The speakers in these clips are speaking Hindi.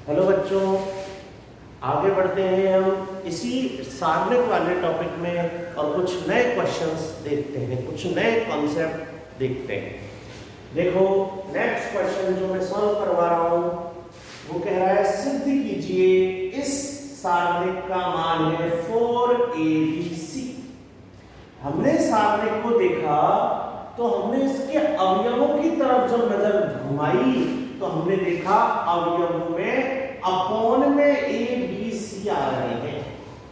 हेलो बच्चों, आगे बढ़ते हैं हम इसी सारणिक वाले टॉपिक में और कुछ नए क्वेश्चंस देखते हैं, कुछ नए कॉन्सेप्ट देखते हैं। देखो नेक्स्ट क्वेश्चन जो मैं सॉल्व करवा रहा हूं वो कह रहा है सिद्ध कीजिए इस सारणिक का मान है 4abc। हमने सारणिक को देखा तो हमने इसके अवयवों की तरफ जब नजर घुमाई तो हमने देखा अवयवों में अपॉन में ए बी सी आ रहे हैं।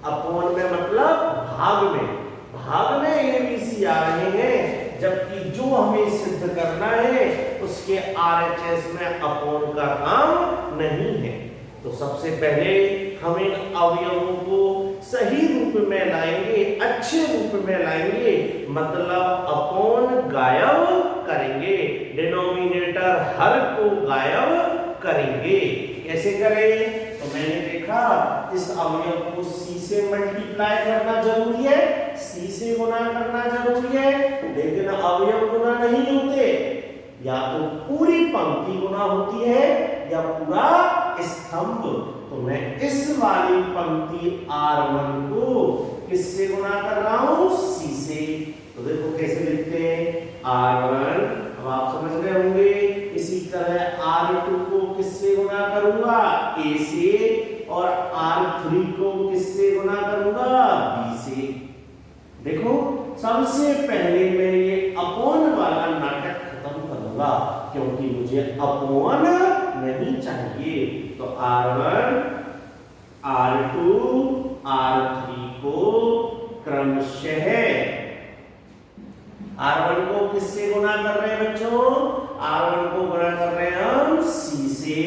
अपॉन में मतलब भाग में ए बी सी आ रहे हैं, जबकि जो हमें सिद्ध करना है उसके आरएचएस में अपॉन का काम नहीं है। तो सबसे पहले हम इन अवयवों को सही रूप में लाएंगे, अच्छे रूप में लाएंगे, मतलब अपॉन गायब करेंगे, डिनोमिनेटर हर को गायब करेंगे। कैसे करें? तो मैंने देखा इस अवयव को c से मल्टीप्लाई करना जरूरी है, c से गुना करना जरूरी है, लेकिन अवयव गुना नहीं होते, या तो पूरी पंक्ति गुना होती है या पूरा स्तंभ। तो मैं इस वाली पंक्ति R1 को किससे गुना कर रहा हूं? C से। तो देखो कैसे लिखते हैं R1, अब आप समझ रहे होंगे। इसी तरह R2 को किससे गुना करूंगा? A से। और R3 को किससे गुना करूंगा? B से। देखो सबसे पहले मैं ये अपॉन वाला नाटक खत्म करूंगा, क्योंकि मुझे अपॉन नहीं चाहिए। तो R1, R2, R3 को क्रमशः R1 को किससे गुना कर रहे हैं बच्चों? R1 को गुना कर रहे हैं हम C से,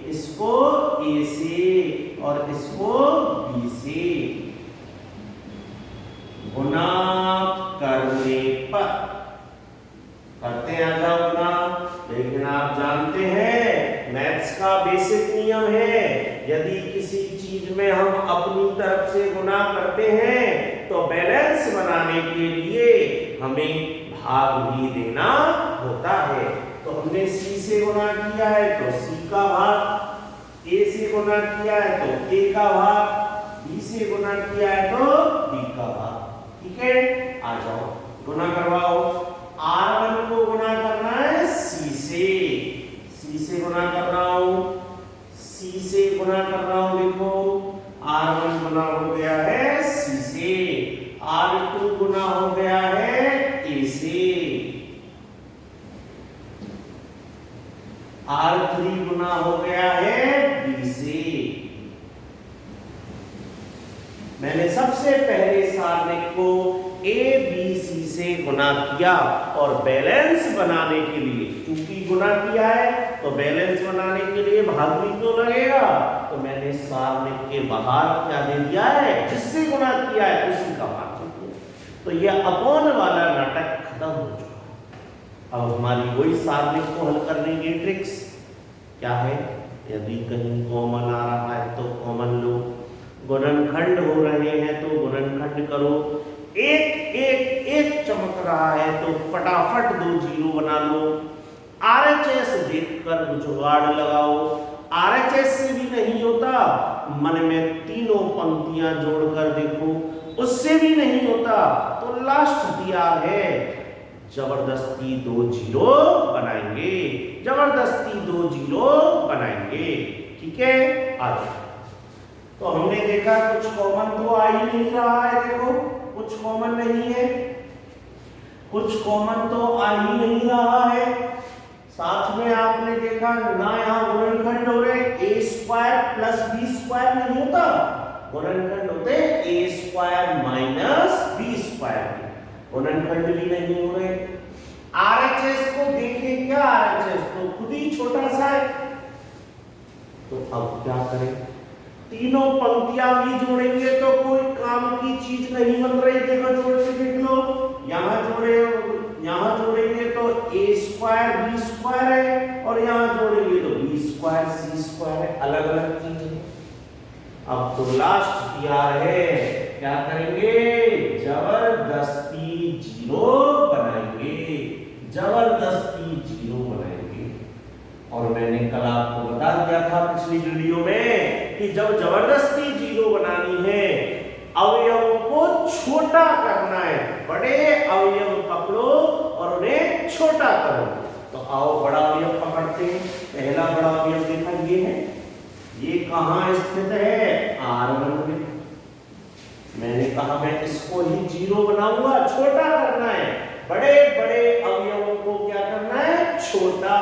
इसको A से और इसको B से। गुना करने पर करते हैं आधा गुना, लेकिन आप जानते हैं मैथ्स का बेसिक नियम है, यदि किसी चीज में हम अपनी तरफ से गुना करते हैं तो बैलेंस बनाने के लिए हमें भाग भी देना होता है। तो हमने C से गुना किया है तो C का भाग, A से गुना किया है तो A का भाग, B से गुना किया है तो B का भाग। ठीक है, आ जाओ गुना करवाओ। R1 को गुना करना है C से गुना कर रहा हूं, C से गुना कर रहा हूं। देखो R1 गुना हो गया है C से, R2 गुना हो गया है A से, R3 गुना हो गया है B से। मैंने सबसे पहले सारणिक को A B C से गुना किया और बैलेंस बनाने के लिए, क्योंकि गुना किया है तो बैलेंस बनाने के लिए भाग भी तो लगेगा, तो मैंने सारणिक के बाहर क्या दे दिया है? जिससे गुना किया है उसी का भाग दे दिया। तो यह अपॉन वाला नाटक खत्म हो चुका। अब हमारी वही सारणिक को हल करने की ट्रिक्स क्या है? यदि कहीं कॉमन आ रहा है तो कॉमन लो, गुणनखंड हो रहे हैं तो गुणनखंड करो, एक चमक रहा है तो फटाफट 2 जीरो बना लो। आरएचएस देखकर जुगाड़ लगाओ, आरएचएस से भी नहीं होता, मन में तीनों पंक्तियां जोड़कर देखो, उससे भी नहीं होता, तो लास्ट दिया है जबरदस्ती 2 जीरो बनाएंगे, जबरदस्ती 2 जीरो बनाएंगे। ठीक है, आज तो हमने देखा कुछ कॉमन तो आ ही नहीं रहा है। देखो कुछ कॉमन नहीं है, कुछ कॉमन तो आ ही नहीं रहा है। साथ में आपने देखा ना यहाँ गुणनखंड हो रहे, a square plus b square नहीं होता, गुणनखंड होते a square minus b square, गुणनखंड भी नहीं हो रहे। आरएचएस को देखें, क्या आरएचएस तो खुद ही छोटा सा है। तो अब क्या करें? तीनों पंक्तियां भी जोड़ेंगे तो कोई काम की चीज नहीं बन रही। देखो जोड़ के देख लो, यहाँ जोड़ेंगे तो a स्क्वायर b स्क्वायर है और यहाँ जोड़ेंगे तो b स्क्वायर c स्क्वायर है, अलग अलग चीज है। अब तो लास्ट तैयार है, क्या करेंगे? जबरदस्ती जीरो बनाएंगे, जबरदस्ती जीरो बनाएंगे। और मैंने कल आपको बता दिया था पिछली वीडियो में कि जब जबरदस्ती जीरो बनानी है, अवयवों को छोटा करना है, बड़े अवयव पकड़ो और उन्हें छोटा करो। तो आओ बड़ा अवयव पकड़ते हैं। पहला बड़ा अवयव देखा ये है, ये कहाँ स्थित है? R1 में। मैंने कहा मैं इसको ही जीरो बनाऊंगा, छोटा करना है, बड़े बड़े अवयवों को क्या करना है? छोटा।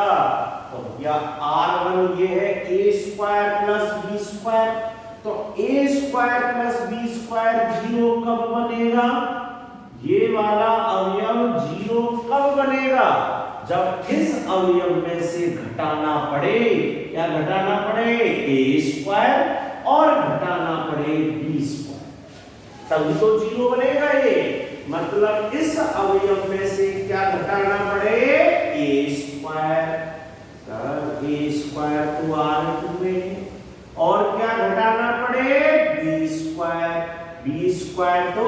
तो या R1 ये है a square plus b square, तो a square plus b square zero कब बनेगा? ये वाला अवयव जीरो कब बनेगा? जब इस अवयव में से घटाना पड़े, क्या घटाना पड़े? a स्क्वायर और घटाना पड़े b स्क्वायर, तभी तो जीरो बनेगा ये। मतलब इस अवयव में से क्या घटाना पड़े? a square. a स्क्वायर तो R2 में, और क्या घटाना पड़े? b square. b स्क्वायर तो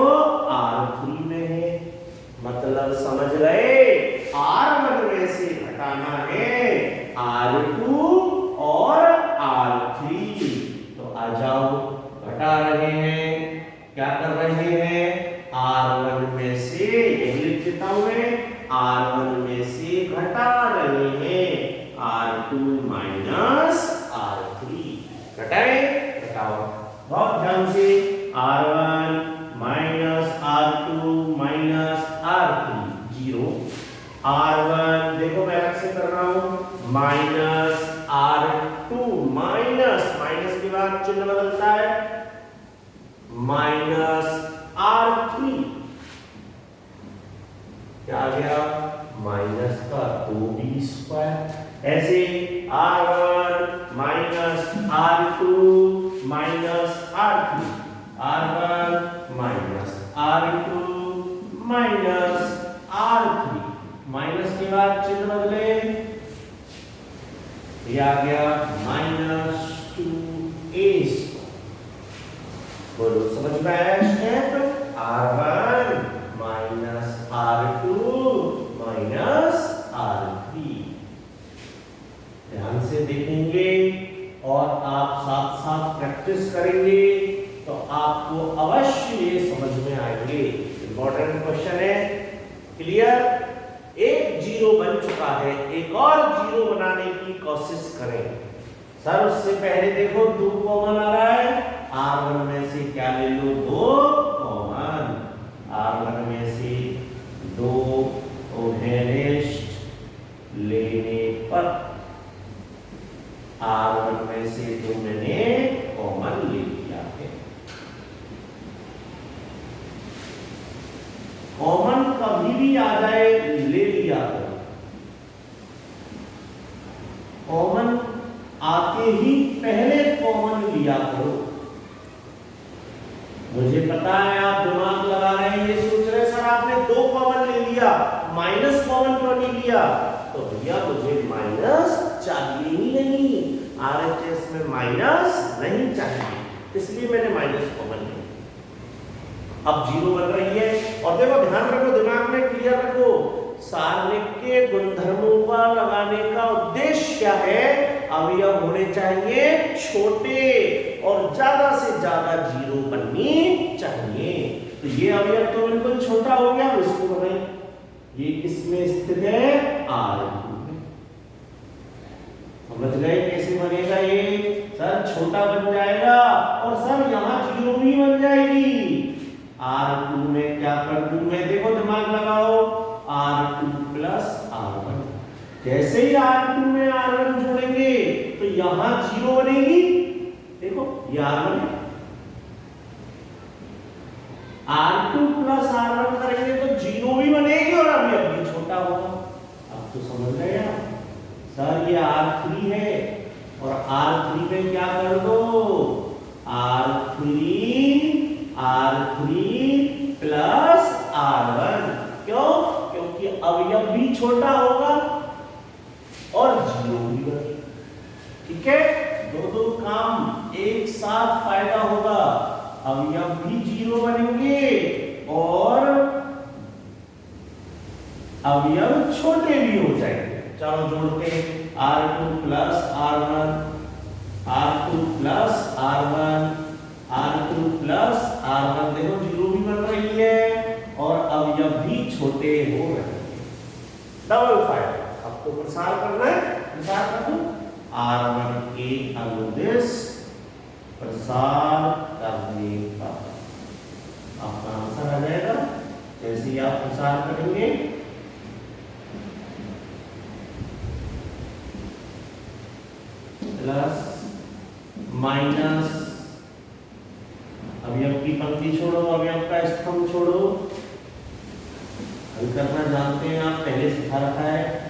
R3 में है। मतलब समझ रहे, R1 में से घटाना है R2 और R3। तो आ जाओ, घटा रहे हैं, क्या कर रहे हैं? R1 में से, यही लिख देता हूं मैं, R1 में से घटा रहे हैं R2 माइनस R3। घटाए? घटाओ बहुत ध्यान से। R1 minus R2 minus R3 zero. R1 देखो मैं अलग से कर रहा हूं, माइनस R2 माइनस, माइनस के बाद चिन्ह बदलता है, माइनस R3 क्या आ गया? माइनस का 2b स्क्वायर। ऐसे R1 minus R2 minus R3, R1 minus R2 minus R3, minus के बाद चिन्ह बदले, ये आ गया माइनस 2a स्क्वायर। बोलो समझ में आया step? R1 minus R2 minus R3। ध्यान से देखेंगे और आप साथ साथ प्रैक्टिस करेंगे तो आपको अवश्य ये समझ में आएंगे। इंपॉर्टेंट क्वेश्चन है, क्लियर? एक जीरो बन चुका है, एक और जीरो बनाने की कोशिश करें। सर उससे पहले देखो 2 कॉमन आ रहा है, R1 में से क्या ले लो? 2 कॉमन। R1 में से 2 ओहेरेस्ट लेने पर, R1 में से 2 मैंने कॉमन ले लिया है। कॉमन कभी भी आ जाए ले लिया करो, कॉमन आते ही पहले कॉमन लिया करो। मुझे पता है आप दिमाग लगा रहे हैं, ये सोच रहे सर आपने 2 कॉमन ले लिया, माइनस कॉमन क्यों नहीं लिया? तो भैया मुझे माइनस चाहिए ही नहीं, RHS में माइनस नहीं चाहिए, इसलिए मैंने माइनस कॉमन लिया। अब जीरो बन रही है, और देखो ध्यान रखो, दिमाग में क्लियर रखो, सारणिक के गुणधर्मों का लगाने का उद्देश्य क्या है? अवयव होने चाहिए छोटे और ज्यादा से ज्यादा जीरो बननी चाहिए। तो ये अवयव तो बिल्कुल छोटा हो गया, इसको बनाइए। ये किसमें स्थित है? R2 में। समझ गए कैसे बनेगा ये? सर छोटा बन जाएगा और सर यहाँ जीरो भी बन जाएगी। R2 में क्या कर दूं मैं? देखो दिमाग लगाओ, R2 प्लस R1। जैसे ही R2 में R1 जोड़ेंगे तो यहां जीरो बनेगी। देखो ये R1 है, R2 प्लस R1 करेंगे तो जीरो भी बनेगी और अभी अभी छोटा होगा। अब तो समझ गए आप? सर ये R3 है और R3 में क्या कर दो? R3 plus R1। क्यों? क्योंकि अवयव भी छोटा होगा और जीरो भी बनेगा। ठीक है, दो काम एक साथ फायदा होगा, अवयव भी जीरो बनेंगे और अवयव छोटे भी हो जाएंगे। चलो जोड़ते हैं, R2 plus R1, R2 plus R1, R2 plus R1, देखो जीरो भी बन रही है और अवयव भी छोटे हो रहे हैं। डबल फायदा, आपको प्रसार करना है, प्रसार कर दो, R1 के अनुदिश प्रसार करने पर आपका आंसर आ जाएगा। जैसे ही आप प्रसार करेंगे प्लस माइनस, अवयव की पंक्ति छोड़ो, अवयव का स्तंभ छोड़ो, हल करना जानते हैं आप, पहले सिखा रखा है।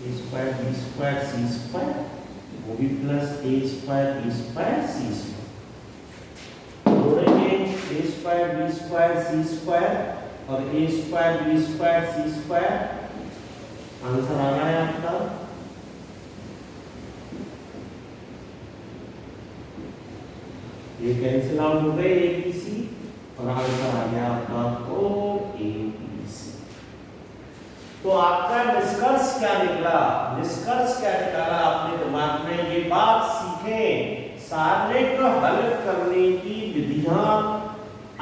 ए स्क्वायर बी स्क्वायर सी स्क्वायर, वो भी प्लस ए स्क्वायर बी स्क्वायर सी स्क्वायर, जोड़ेंगे ए स्क्वायर बी स्क्वायर सी स्क्वायर और ए स्क्वायर बी स्क्वायर सी स्क्वायर, आंसर आ रहा है आपका। ये कैंसिल आउट हो गए ए बी सी और आंसर आ गया आपका 4ABC। तो आपका निष्कर्ष क्या निकला? निष्कर्ष क्या निकाला आपने दिमाग में? ये बात सीखें, सारणिक हल करने की विधियां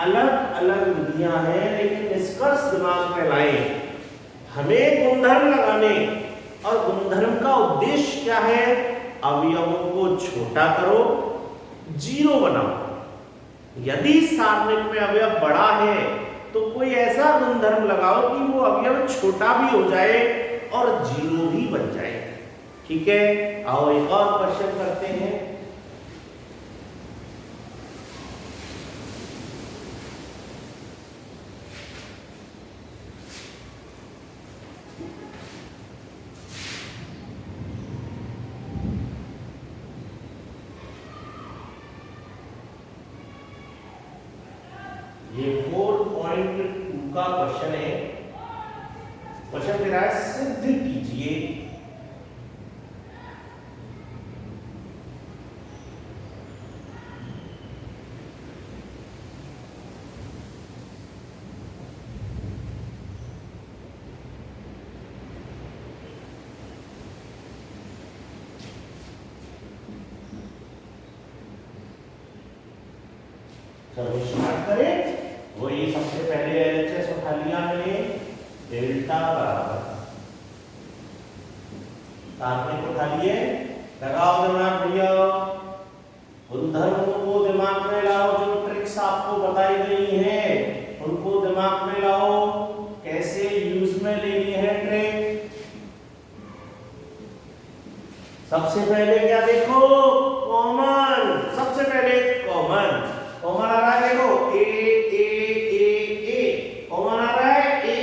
अलग अलग विधियां हैं, लेकिन निष्कर्ष दिमाग में लाएं। हमें गुणधर्म लगाने, और गुणधर्म का उद्देश्य क्या है? अवयवों को छोटा करो, जीरो बनाओ। यदि सारणिक में अवयव बड़ा है तो कोई ऐसा गुणधर्म लगाओ कि वो अवयव छोटा भी हो जाए और जीरो भी बन जाए। ठीक है, आओ एक और क्वेश्चन करते हैं। ये 4.2 का क्वेश्चन है। क्वेश्चन दे रहा है सिद्ध कीजिए चलो स्टार्ट करें। वो ये सबसे पहले एलएचएस उठा लिया मैंने, डेल्टा बराबर सारणिक उठा लिए, लगाओ दिमाग भैया, गुणधर्मों को दिमाग में लाओ, जो ट्रिक्स आपको बताई गई हैं उनको दिमाग में लाओ, कैसे यूज में लेनी है ट्रिक। सबसे पहले क्या देखो? कॉमन, सबसे पहले कॉमन, कॉमन आ रहा है, देखो ए ए ए ए कॉमन आ रहा है, A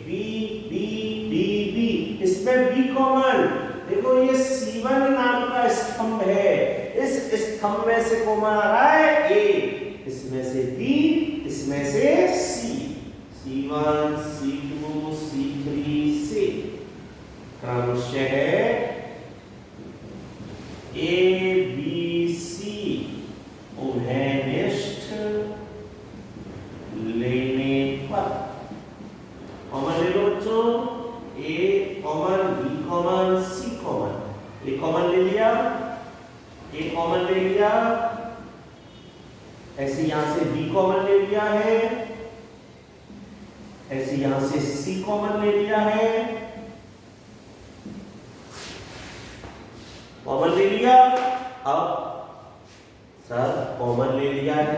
B B B B, इसमें बी कॉमन, देखो ये C1 नाम का स्तंभ है, इस स्तंभ में से कॉमन आ रहा है ए, इसमें से बी, इसमें से सी, C1 C2 C3 C, क्रमशः है ए बी सी उभयनिष्ठ लेने पर कॉमन ले लो बच्चों, ए कॉमन, बी कॉमन, सी कॉमन, ए कॉमन ले लिया, ए कॉमन ले लिया, ऐसे यहां से बी कॉमन ले लिया है, ऐसे यहां से सी कॉमन ले लिया है, कॉमन ले लिया। अब सर कॉमन ले लिया है,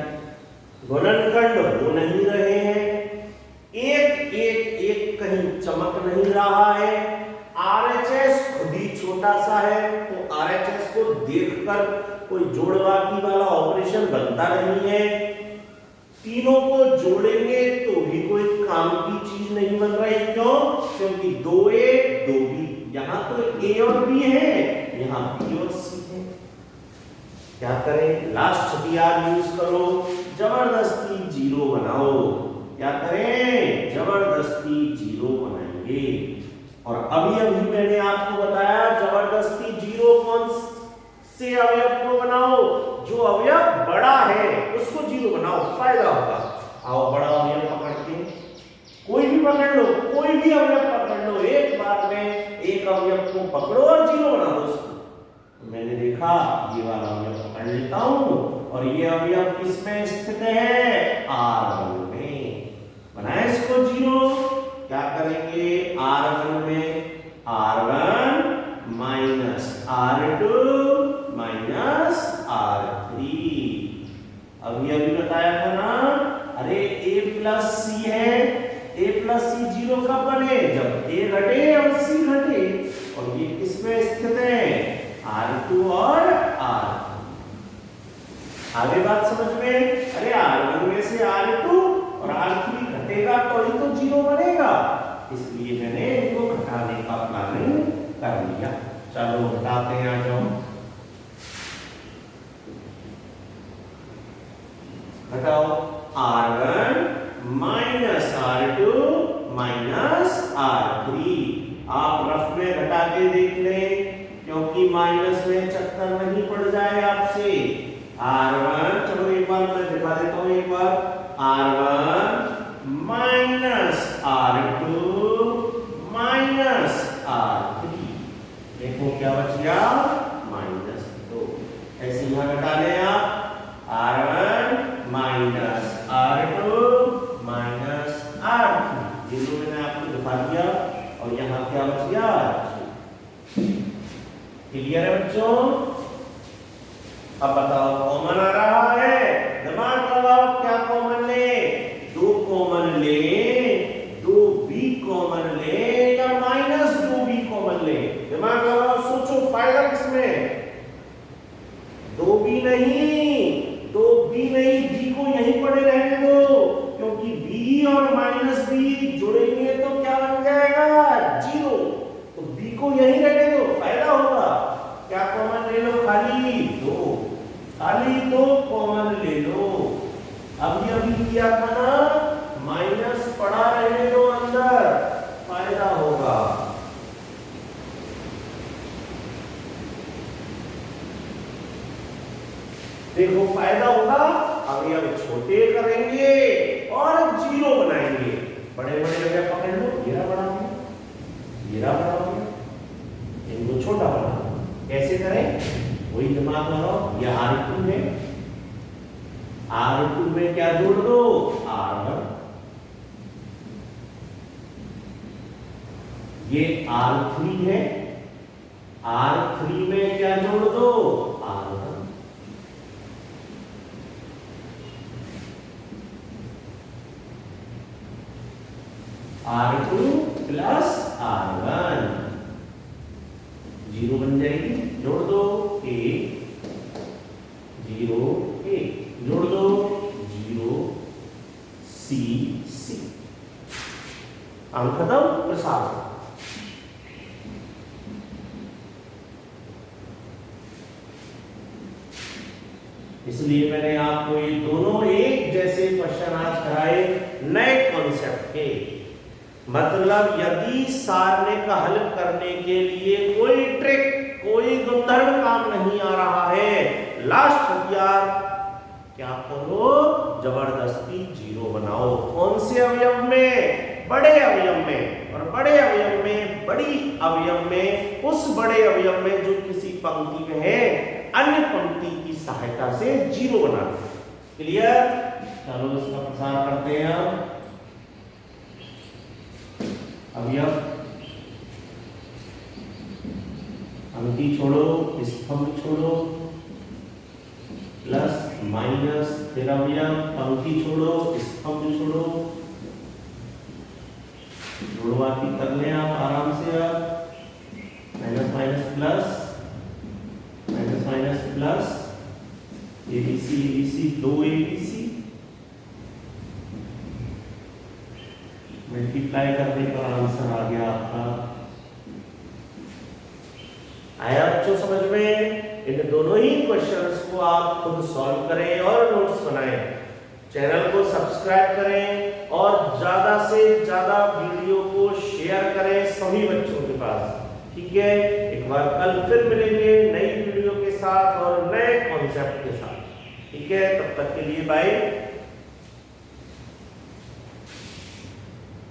गुणनखंड हो नहीं रहे हैं, एक एक एक कहीं चमक नहीं रहा है, आरएचएस खुद ही छोटा सा है, तो आरएचएस को देखकर कोई जोड़बाकी वाला ऑपरेशन बनता नहीं है, तीनों को जोड़ेंगे तो भी कोई काम की चीज नहीं बन रही। क्यों? क्योंकि 2A 2B, यहां तो A और B है, यहां B और C है। क्या करें? लास्ट हथियार यूज करो, जबरदस्ती जीरो बनाओ। क्या करें? जबरदस्ती जीरो बनाएंगे। और अभी अभी मैंने आपको बताया जबरदस्ती जीरो जीरो कौन से अवयव को बनाओ, जो अवयव बड़ा है उसको जीरो बनाओ, फायदा होगा। आओ बड़ा अवयव पकड़ के, कोई भी पकड़ लो, कोई भी अवयव पकड़ लो, एक बार में एक अवयव को पकड़ो और जीरो बना दो उसको। मैंने देखा ये वाला अवयव पकड़ लेता हूं और ये अवयव किसमें स्थित है, R1 में, बनाए इसको जीरो। क्या करेंगे, R1 में R1 minus R2 minus R3। अभी बताया था ना, अरे A प्लस सी है, A प्लस सी जीरो कब बने, जब A घटे और C घटे, और ये किसमें स्थित है, R2 और R। आगे बात समझ में, अरे R1 में से R2 और R3 घटेगा तो ही तो जीरो बनेगा, इसलिए मैंने इनको घटाने का प्लानिंग कर लिया। चलो घटाते हैं, आ जाओ, घटाओ। R1 minus R2 minus R3। आप रफ में घटा के देख लें, क्योंकि माइनस में चक्कर नहीं पड़ जाए आपसे। R1, चलो एक बार मैं दिखा देता हूं, एक बार R1 minus R2 minus R3, देखो क्या बच गया, -2। ऐसे यहां घटा लें आप, R1 minus R2 minus R3, ये दो मैंने आपको दिखा दिया, और यहां क्या बच गया, क्लियर है बच्चों। अब बताओ कॉमन आ रहा है, दिमाग लगाओ, क्या कॉमन ले, 2 कॉमन ले, 2b कॉमन ले या -2b कॉमन ले, दिमाग लगाओ, सोचो फायदा किसमें, 2b नहीं, 2b नहीं, b को यहीं पड़े रहने दो, क्योंकि b और -b जुड़ेंगे तो क्या बन जाएगा, 0, तो b को यहीं रहने दो, फायदा होगा। क्या कॉमन ले लो, खाली 2, खाली 2 कॉमन ले लो। अभी किया था ना, माइनस पड़ा रहने दो अंदर, फायदा होगा। देखो फायदा होगा, अभी हम छोटे करेंगे और जीरो बनाएंगे, बड़े बड़े जगह पकड़ लो, घेरा बड़ा हो, घेरा बड़ा हो, इनको छोटा बना, कैसे करें, वही दिमाग लगाओ। ये R2 में, R2 में क्या जोड़ दो, R1, ये R3 है, R3 में क्या जोड़ दो, R1, R2 प्लस R1, 0 बन जाएगी, जोड़ दो 1 0 1, जोड़ दो 0 C C, अंक खत्म, प्रसाद। इसलिए मैंने आपको ये दोनों एक जैसे क्वेश्चन आज कराए, नए कॉन्सेप्ट के। मतलब यदि सारणी का हल करने के लिए कोई ट्रिक, कोई गुंधर्व काम नहीं आ रहा है, लास्ट हथियार क्या करो, जबरदस्ती 0 बनाओ। कौन से अवयव में, बड़े अवयव में, और बड़े अवयव में, बड़ी अवयव में, उस बड़े अवयव में जो किसी पंक्ति में है, अन्य पंक्ति की सहायता से 0 बना दो। क्लियर, चलो इसका प्रसार करते हैं हम। अवयव पंक्ति छोड़ो, स्तंभ छोड़ो, प्लस माइनस, फिर अवयव, पंक्ति छोड़ो, स्तंभ छोड़ो, जोड़वाती कर लें आप आराम से। आप minus minus plus, minus minus plus, ABC ABC 2 ABC, multiply करने पर आंसर आ गया आपका। आया बच्चों समझ में? इन दोनों ही क्वेश्चंस को आप खुद सॉल्व करें और नोट्स बनाएं। चैनल को सब्सक्राइब करें और ज्यादा से ज्यादा वीडियो को शेयर करें सभी बच्चों के पास। ठीक है, एक एक बार कल फिर मिलेंगे नई वीडियो के साथ और नए कॉन्सेप्ट के साथ। ठीक है, तब तक के लिए बाय।